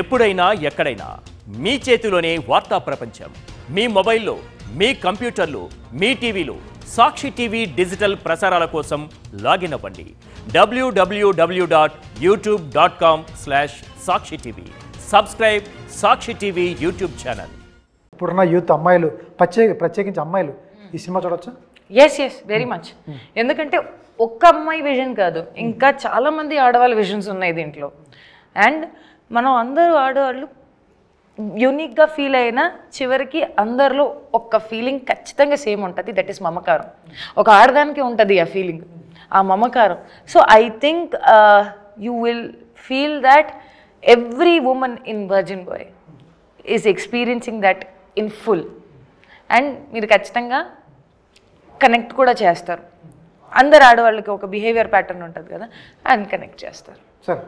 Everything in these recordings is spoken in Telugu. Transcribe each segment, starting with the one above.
ఎప్పుడైనా ఎక్కడైనా మీ చేతిలోనే వార్తా ప్రపంచం. మీ మొబైల్లో, మీ కంప్యూటర్లో, మీ టీవీలో సాక్షి టీవీ డిజిటల్ ప్రసారాల కోసం లాగిన్ అవ్వండి. www.youtube.com/సాక్షి TV. Subscribe Sakshi TV YouTube channel. ఇప్పుడున్న యూత్ అమ్మాయిలు ప్రత్యేకించి అమ్మాయిలు ఈ సినిమా చూడొచ్చా? Yes very much. ఎందుకంటే ఒక్క అమ్మాయి విజన్ కాదు, ఇంకా చాలామంది ఆడవాళ్ళ విజన్స్ ఉన్నాయి దీంట్లో. అండ్ మనం అందరూ ఆడవాళ్ళు యూనిక్గా ఫీల్ అయినా చివరికి అందరిలో ఒక్క ఫీలింగ్ ఖచ్చితంగా సేమ్ ఉంటుంది. దట్ ఈస్ మమకారం. ఒక ఆడదానికి ఉంటుంది ఆ ఫీలింగ్, ఆ మమకారం. So I think you will feel that every women in virgin boy is experiencing that in full. And మీరు ఖచ్చితంగా కనెక్ట్ కూడా చేస్తారు. అందరు ఆడవాళ్ళకి ఒక బిహేవియర్ ప్యాటర్న్ ఉంటుంది కదా, అండ్ కనెక్ట్ చేస్తారు. సార్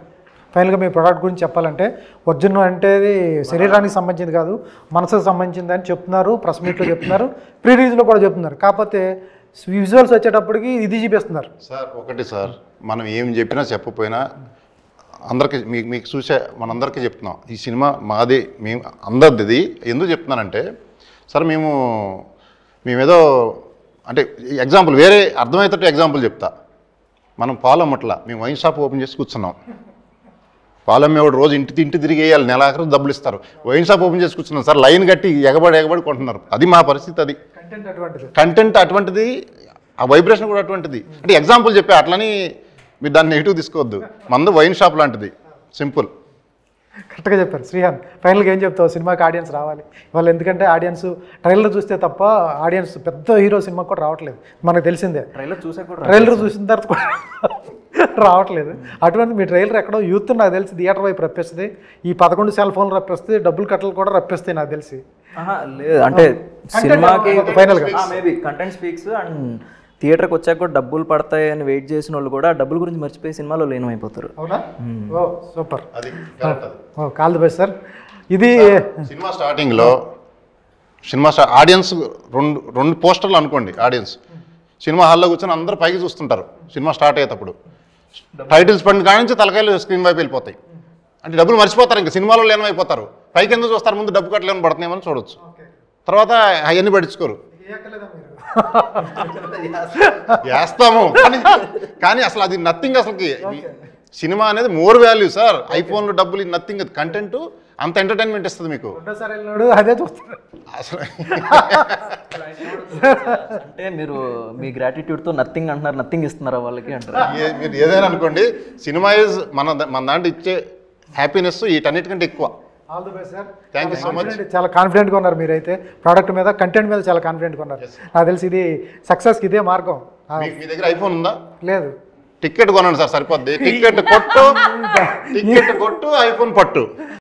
ఫైనల్గా మీ ప్రోడక్ట్ గురించి చెప్పాలంటే ఒరిజినల్ అంటే శరీరానికి సంబంధించింది కాదు, మనసుకు సంబంధించింది అని చెప్తున్నారు, ప్రెస్ మీట్లో చెప్తున్నారు, ప్రీ రిలీజ్లో కూడా చెప్తున్నారు. కాకపోతే విజువల్స్ వచ్చేటప్పటికి ఇది చూపిస్తున్నారు. సార్ ఒకటి సార్, మనం ఏం చెప్పినా చెప్పకపోయినా అందరికీ మీకు చూసే మనందరికీ చెప్తున్నాం, ఈ సినిమా మాది, మేము అందరిది. ఎందుకు చెప్తున్నానంటే సార్ మేమేదో అంటే ఎగ్జాంపుల్ వేరే అర్థమయ్యేటట్టు ఎగ్జాంపుల్ చెప్తా. మనం పాలు అమ్మట్లా, మేము వైన్ షాప్ ఓపెన్ చేసి కూర్చున్నాం. పాలు అమ్మేవాడు రోజు ఇంటి తిరిగి వేయాలి, నెలాఖరు డబ్బులు ఇస్తారు. వైన్ షాప్ ఓపెన్ చేసి కూర్చున్నాం సార్, లైన్ కట్టి ఎగబడి కొంటున్నారు. అది మా పరిస్థితి. అది కంటెంట్ అటువంటిది, ఆ వైబ్రేషన్ కూడా అటువంటిది. అంటే ఎగ్జాంపుల్ చెప్పే, అట్లని మీరు దాన్ని నెగిటివ్ తీసుకోవద్దు. మందు వైన్ షాప్ లాంటిది, సింపుల్. కరెక్ట్గా చెప్పారు శ్రీహాన్. ఫైనల్గా ఏం చెప్తావు? సినిమాకి ఆడియన్స్ రావాలి వాళ్ళు, ఎందుకంటే ఆడియన్స్ ట్రైలర్ చూస్తే తప్ప ఆడియన్స్ పెద్ద హీరో సినిమాకి కూడా రావట్లేదు, మనకు తెలిసిందే. ట్రైలర్ చూసిన తర్వాత కూడా రావట్లేదు. అటువంటి మీ ట్రైలర్ ఎక్కడో యూత్ నాకు తెలిసి థియేటర్ వైపు రప్పిస్తుంది, ఈ 11 సెల్ ఫోన్లు రప్పిస్తుంది, డబ్బులు కట్టలు కూడా రప్పిస్తాయి నాకు తెలిసి. లేదు అంటే సినిమాకి ఫైనల్గా మేబీ కంటెంట్ స్పీక్స్. అండ్ థియేటర్కి వచ్చాక కూడా డబ్బులు పడతాయి అని వెయిట్ చేసిన వాళ్ళు కూడా డబ్బుల గురించి మర్చిపోయి సినిమాలో లీనమైపోతారు. అవునా? Oh super. Oh call the best sir. ఇది సినిమా స్టార్టింగ్లో ఆడియన్స్ రెండు పోస్టర్లు అనుకోండి. ఆడియన్స్ సినిమా హాల్లో కూర్చొని అందరూ పైకి చూస్తుంటారు. సినిమా స్టార్ట్ అయ్యేటప్పుడు టైటిల్స్ పడిన కాడి నుంచి తలకాయలు స్క్రీన్ వైపు వెళ్ళిపోతాయి. అంటే డబ్బులు మర్చిపోతారు, ఇంకా సినిమాలో లీనమైపోతారు. పైకి ఎందుకు చూస్తారు? ముందు డబ్బు కట్టలేని పడుతున్నామని చూడొచ్చు, తర్వాత అవన్నీ పట్టించుకోరు. వేస్తాము కానీ అసలు అది నథింగ్. అసలుకి సినిమా అనేది మోర్ వాల్యూ సార్. ఐఫోన్లో డబ్బులు నథింగ్. అది కంటెంట్ అంత ఎంటర్టైన్మెంట్ ఇస్తుంది మీకు. అదే చూస్తారు అసలు. అంటే మీరు మీ గ్రాటిట్యూడ్తో నథింగ్ అంటున్నారు, నథింగ్ ఇస్తున్నారా వాళ్ళకి అంటారు. మీరు ఏదైనా అనుకోండి, సినిమా ఈజ్ మన దాంట్లో ఇచ్చే హ్యాపీనెస్ వీటన్నిటికంటే ఎక్కువ. All the best sir. Thank you so much. చాలా కాన్ఫిడెంట్గా ఉన్నారు మీరైతే, ప్రోడక్ట్ మీద, కంటెంట్ మీద చాలా కాన్ఫిడెంట్గా ఉన్నారు. నాకు తెలిసి ఇది సక్సెస్కి ఇదే మార్గం. మీ దగ్గర ఐఫోన్ ఉందా? లేదు. టికెట్ కొనండి సార్, సరిపోద్ది. టికెట్ కొట్టు ఐఫోన్ పట్టు.